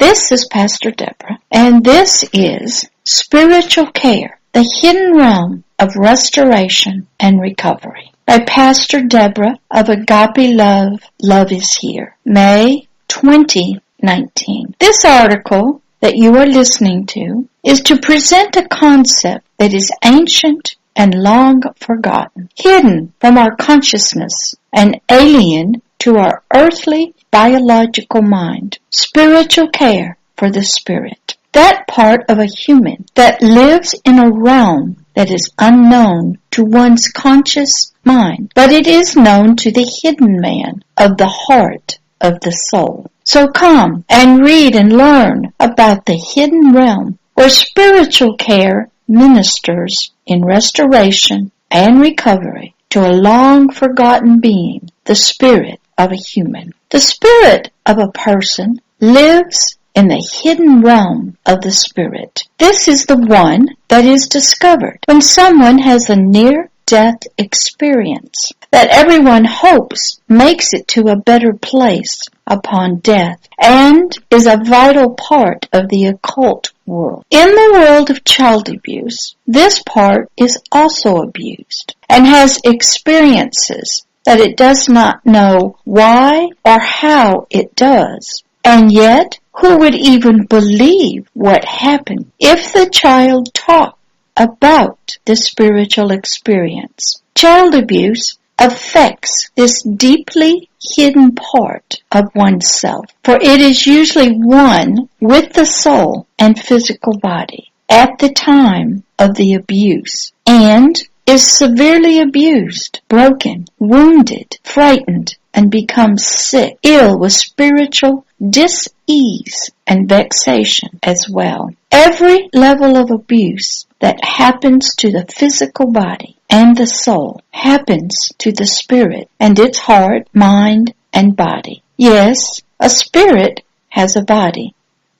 This is Pastor Deborah, and this is Spiritual Care, the hidden realm of restoration and recovery, by Pastor Deborah of Agape Love. Love is here, May 2019. This article that you are listening to is to present a concept that is ancient and long forgotten, hidden from our consciousness and alien to our earthly biological mind. Spiritual care for the spirit. That part of a human that lives in a realm that is unknown to one's conscious mind, but it is known to the hidden man of the heart of the soul. So come and read and learn about the hidden realm where spiritual care ministers in restoration and recovery to a long-forgotten being, the spirit of a human. The spirit of a person lives in the hidden realm of the spirit. This is the one that is discovered when someone has a near-death experience that everyone hopes makes it to a better place upon death and is a vital part of the occult world. In the world of child abuse, this part is also abused and has experiences that it does not know why or how it does. And yet, who would even believe what happened if the child talked about the spiritual experience? Child abuse affects this deeply hidden part of oneself, for it is usually one with the soul and physical body at the time of the abuse, and is severely abused, broken, wounded, frightened, and becomes sick, ill with spiritual dis-ease and vexation as well. Every level of abuse that happens to the physical body and the soul happens to the spirit and its heart, mind, and body. Yes, a spirit has a body.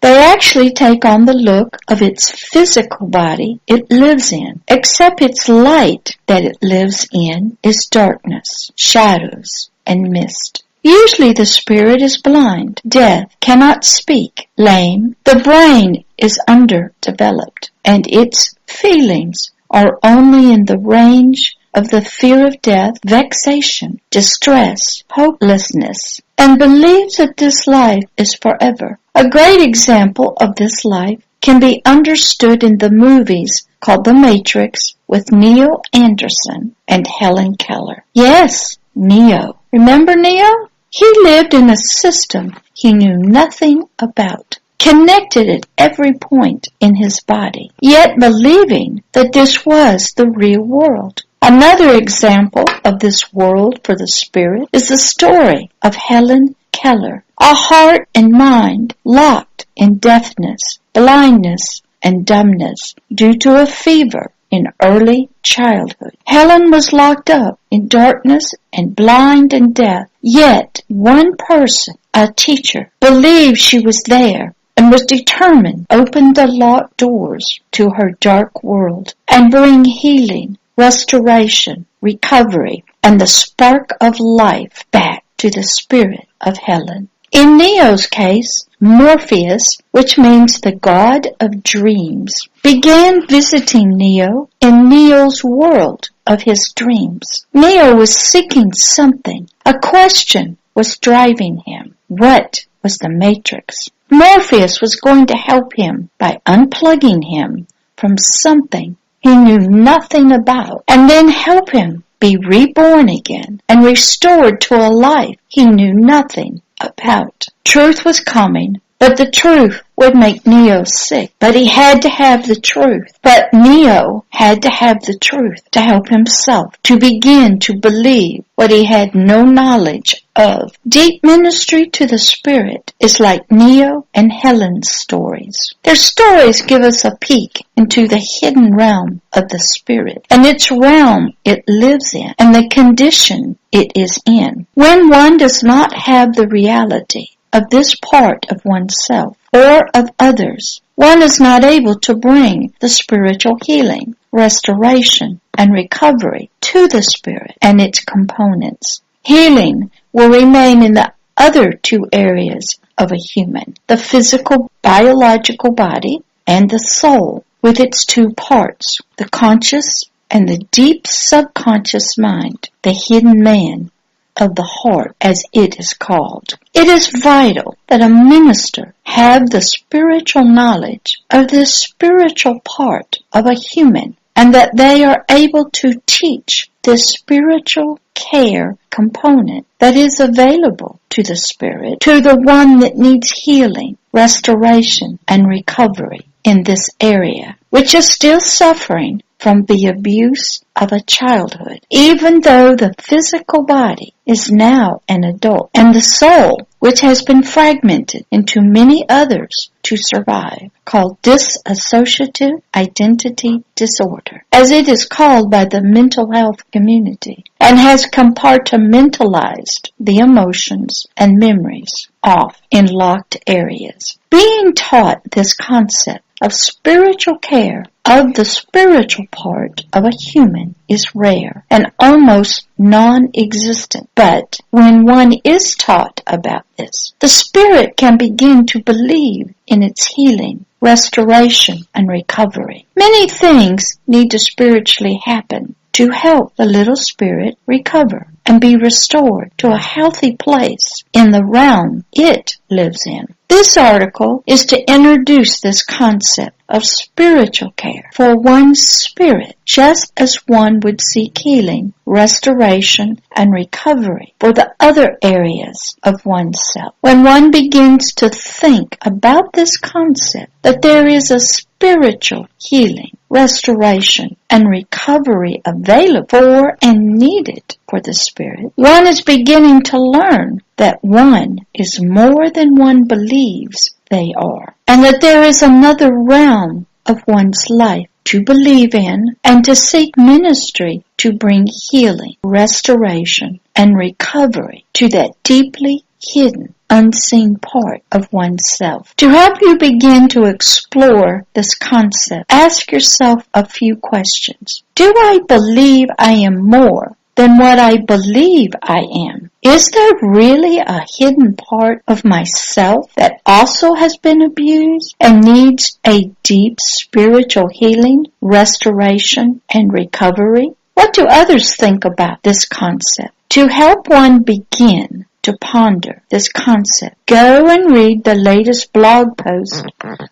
They actually take on the look of its physical body it lives in, except its light that it lives in is darkness, shadows, and mist. Usually the spirit is blind, deaf, cannot speak, lame, the brain is underdeveloped, and its feelings are only in the range of the fear of death, vexation, distress, hopelessness, and believes that this life is forever. A great example of this life can be understood in the movies called The Matrix with Neo Anderson and Helen Keller. Yes, Neo. Remember Neo? He lived in a system he knew nothing about, connected at every point in his body, yet believing that this was the real world. Another example of this world for the spirit is the story of Helen Keller, a heart and mind locked in deafness, blindness, and dumbness due to a fever in early childhood. Helen was locked up in darkness and blind and deaf, yet one person, a teacher, believed she was there and was determined to open the locked doors to her dark world and bring healing, restoration, recovery, and the spark of life back to the spirit of Helen. In Neo's case, Morpheus, which means the god of dreams, began visiting Neo in Neo's world of his dreams. Neo was seeking something. A question was driving him. What was the Matrix? Morpheus was going to help him by unplugging him from something he knew nothing about, and then help him be reborn again and restored to a life he knew nothing about. Truth was coming, but the truth would make Neo sick. But he had to have the truth. But Neo had to have the truth to help himself, to begin to believe what he had no knowledge of. Deep ministry to the spirit is like Neo and Helen's stories. Their stories give us a peek into the hidden realm of the spirit and its realm it lives in and the condition it is in. When one does not have the reality of this part of oneself or of others, one is not able to bring the spiritual healing, restoration, and recovery to the spirit and its components. Healing will remain in the other two areas of a human, the physical, biological body, and the soul, with its two parts, the conscious and the deep subconscious mind, the hidden man of the heart, as it is called. It is vital that a minister have the spiritual knowledge of this spiritual part of a human, and that they are able to teach this spiritual care component that is available to the spirit, to the one that needs healing, restoration, and recovery in this area, which is still suffering from the abuse of a childhood, even though the physical body is now an adult, and the soul, which has been fragmented into many others to survive, called dissociative identity disorder, as it is called by the mental health community, and has compartmentalized the emotions and memories off in locked areas. Being taught this concept of spiritual care of the spiritual part of a human is rare and almost non-existent. But when one is taught about this, the spirit can begin to believe in its healing, restoration, and recovery. Many things need to spiritually happen to help the little spirit recover and be restored to a healthy place in the realm it lives in. This article is to introduce this concept of spiritual care for one's spirit, just as one would seek healing, restoration, and recovery for the other areas of oneself. When one begins to think about this concept, that there is a spiritual healing, restoration, and recovery available for and needed for the spirit, one is beginning to learn that one is more than one believes they are, and that there is another realm of one's life to believe in and to seek ministry to bring healing, restoration, and recovery to that deeply hidden, unseen part of oneself. To help you begin to explore this concept, ask yourself a few questions. Do I believe I am more than what I believe I am? Is there really a hidden part of myself that also has been abused and needs a deep spiritual healing, restoration, and recovery? What do others think about this concept? To help one begin to ponder this concept, go and read the latest blog post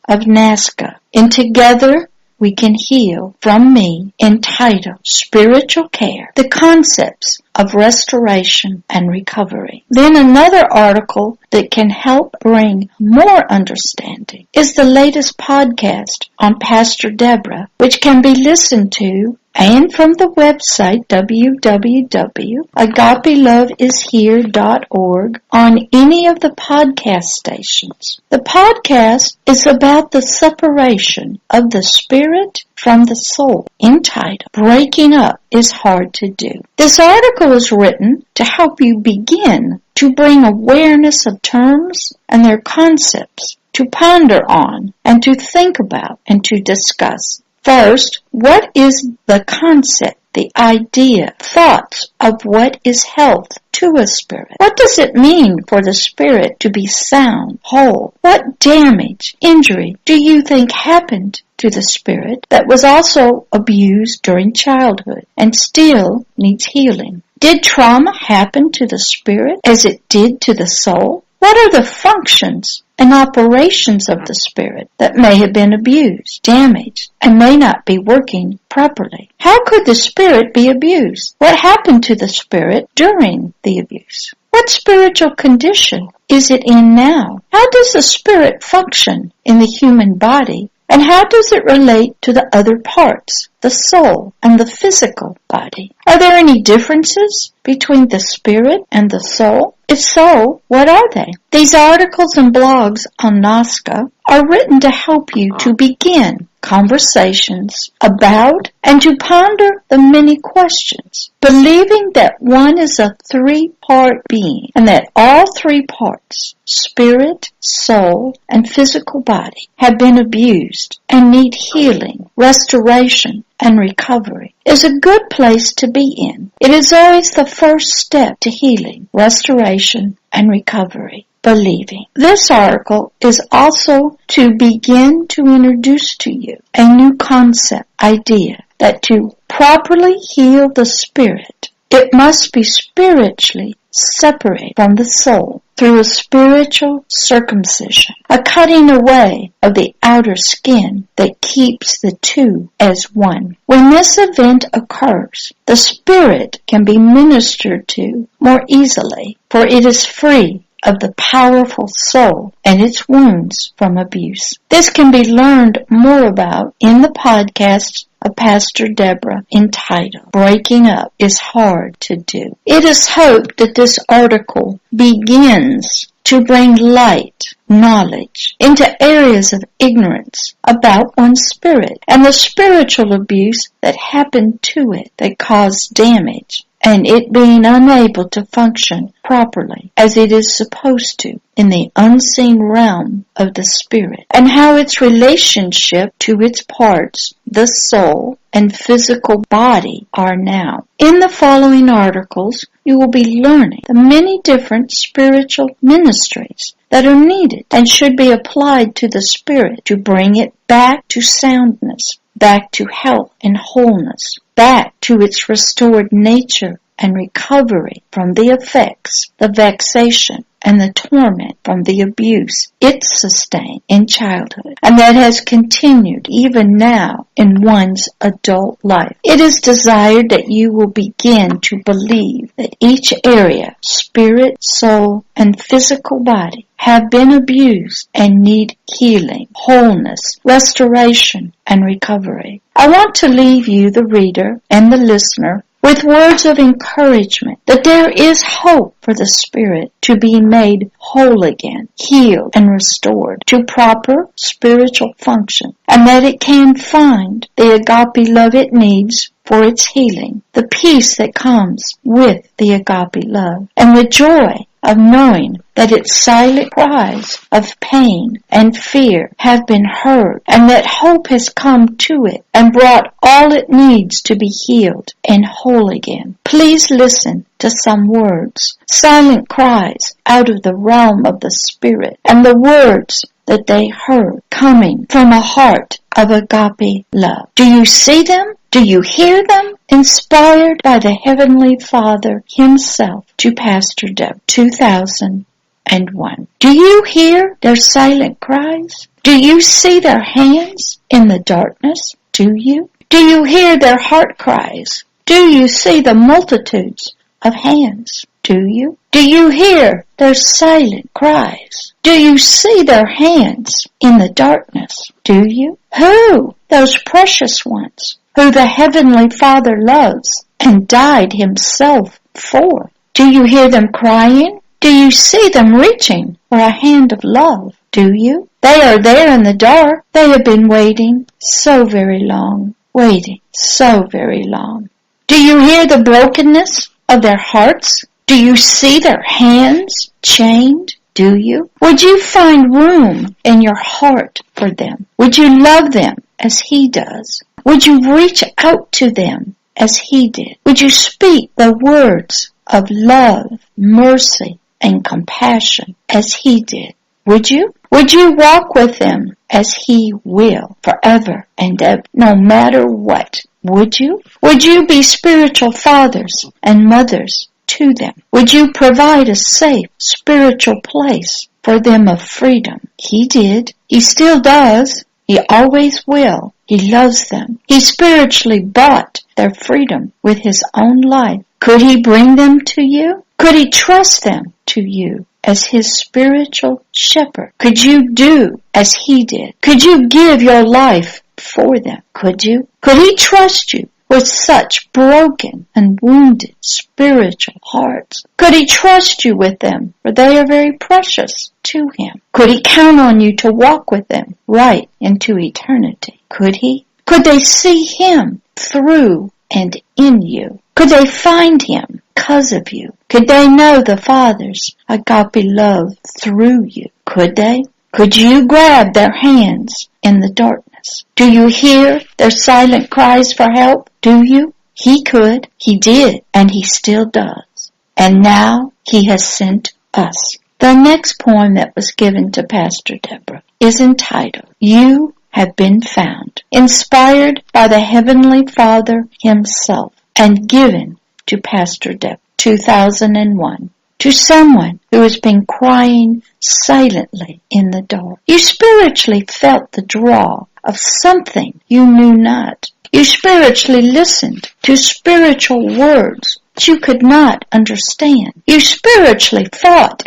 of NAASCA in Together We Can Heal from me, entitled Spiritual Care, the Concepts of Restoration and Recovery. Then another article that can help bring more understanding is the latest podcast on Pastor Deborah, which can be listened to and from the website www.agapeloveishere.org on any of the podcast stations. The podcast is about the separation of the spirit from the soul, entitled Breaking Up is Hard to Do. This article is written to help you begin to bring awareness of terms and their concepts to ponder on and to think about and to discuss. First, what is the concept, the idea, thoughts of what is health to a spirit? What does it mean for the spirit to be sound, whole? What damage, injury do you think happened to the spirit that was also abused during childhood and still needs healing? Did trauma happen to the spirit as it did to the soul? What are the functions and operations of the spirit that may have been abused, damaged, and may not be working properly? How could the spirit be abused? What happened to the spirit during the abuse? What spiritual condition is it in now? How does the spirit function in the human body? And how does it relate to the other parts, the soul and the physical body? Are there any differences between the spirit and the soul? If so, what are they? These articles and blogs on NAASCA are written to help you to begin conversations about and to ponder the many questions, believing that one is a three-part being and that all three parts, spirit, soul, and physical body, have been abused and need healing, restoration, and recovery, is a good place to be in. It is always the first step to healing, restoration, and recovery. believing. This article is also to begin to introduce to you a new concept, idea, that to properly heal the spirit, it must be spiritually separated from the soul through a spiritual circumcision, a cutting away of the outer skin that keeps the two as one. When this event occurs, the spirit can be ministered to more easily, for it is free of the powerful soul and its wounds from abuse. This can be learned more about in the podcast of Pastor Deborah entitled, Breaking Up is Hard to Do. It is hoped that this article begins to bring light, knowledge, into areas of ignorance about one's spirit and the spiritual abuse that happened to it that caused damage, and it being unable to function properly as it is supposed to in the unseen realm of the spirit, and how its relationship to its parts, the soul and physical body, are now. In the following articles, you will be learning the many different spiritual ministries that are needed and should be applied to the spirit to bring it back to soundness, back to health and wholeness, back to its restored nature and recovery from the effects, the vexation, and the torment from the abuse it sustained in childhood, and that has continued even now in one's adult life. It is desired that you will begin to believe that each area, spirit, soul, and physical body, have been abused and need healing, wholeness, restoration, and recovery. I want to leave you, the reader and the listener, with words of encouragement that there is hope for the spirit to be made whole again, healed and restored to proper spiritual function, and that it can find the agape love it needs for its healing, the peace that comes with the agape love, and the joy of knowing that its silent cries of pain and fear have been heard, and that hope has come to it and brought all it needs to be healed and whole again. Please listen to some words, silent cries out of the realm of the spirit, and the words that they heard coming from a heart of agape love. Do you see them? Do you hear them? Inspired by the Heavenly Father Himself to Pastor Deborah, 2001. Do you hear their silent cries? Do you see their hands in the darkness? Do you? Do you hear their heart cries? Do you see the multitudes of hands? Do you? Do you hear their silent cries? Do you see their hands in the darkness? Do you? Who? Those precious ones who the Heavenly Father loves and died Himself for. Do you hear them crying? Do you see them reaching for a hand of love? Do you? They are there in the dark. They have been waiting so very long, waiting so very long. Do you hear the brokenness of their hearts? Do you see their hands chained? Do you? Would you find room in your heart for them? Would you love them as He does? Would you reach out to them as He did? Would you speak the words of love, mercy, and compassion as He did? Would you? Would you walk with them as He will forever and ever, no matter what? Would you? Would you be spiritual fathers and mothers to them? Would you provide a safe spiritual place for them of freedom? He did. He still does. He always will. He loves them. He spiritually bought their freedom with His own life. Could He bring them to you? Could He trust them to you as His spiritual shepherd? Could you do as He did? Could you give your life for them? Could you? Could He trust you with such broken and wounded spiritual hearts? Could He trust you with them, for they are very precious to Him? Could He count on you to walk with them right into eternity? Could He? Could they see Him through and in you? Could they find Him because of you? Could they know the Father's agape love through you? Could they? Could you grab their hands in the darkness? Do you hear their silent cries for help? Do you? He could, He did, and He still does. And now He has sent us. The next poem that was given to Pastor Deborah is entitled, You Have Been Found, inspired by the Heavenly Father himself and given to Pastor Deborah, 2001. To someone who has been crying silently in the dark. You spiritually felt the draw of something you knew not. You spiritually listened to spiritual words that you could not understand. You spiritually fought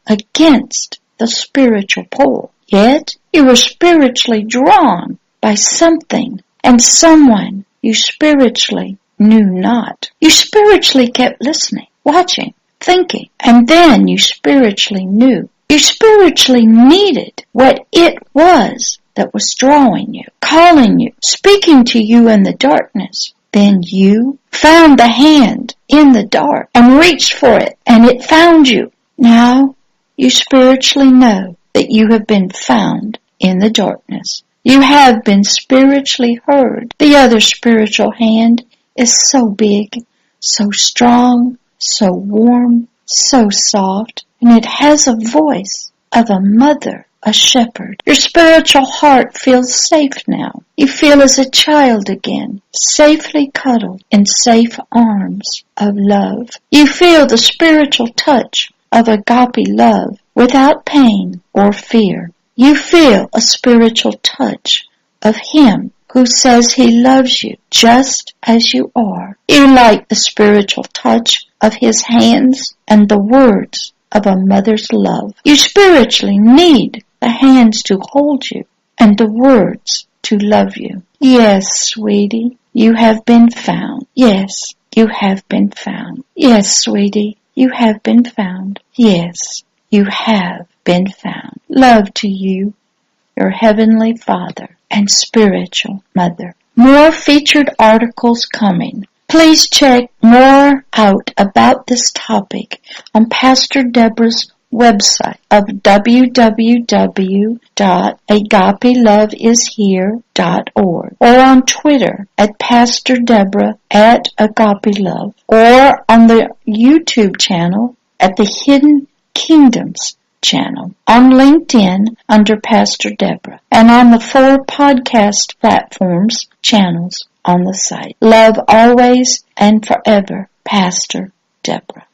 against the spiritual pull. Yet you were spiritually drawn by something and someone you spiritually knew not. You spiritually kept listening, watching, thinking, and then you spiritually knew. You spiritually needed what it was that was drawing you, calling you, speaking to you in the darkness. Then you found the hand in the dark and reached for it, and it found you. Now you spiritually know that you have been found in the darkness. You have been spiritually heard. The other spiritual hand is so big, so strong, so warm, so soft, and it has a voice of a mother, a shepherd. Your spiritual heart feels safe now. You feel as a child again, safely cuddled in safe arms of love. You feel the spiritual touch of agape love without pain or fear. You feel a spiritual touch of Him who says He loves you just as you are. You like the spiritual touch of His hands and the words of a mother's love. You spiritually need the hands to hold you and the words to love you. Yes, sweetie, you have been found. Yes, you have been found. Yes, sweetie, you have been found. Yes, you have been found. Love to you, your Heavenly Father and spiritual mother. More featured articles coming. Please check more out about this topic on Pastor Deborah's website of www.agapeloveishere.org or on Twitter at Pastor Deborah at Agape Love or on the YouTube channel at the Hidden Kingdoms channel, on LinkedIn under Pastor Deborah, and on the 4 podcast platforms channels on the site. Love always and forever, Pastor Deborah.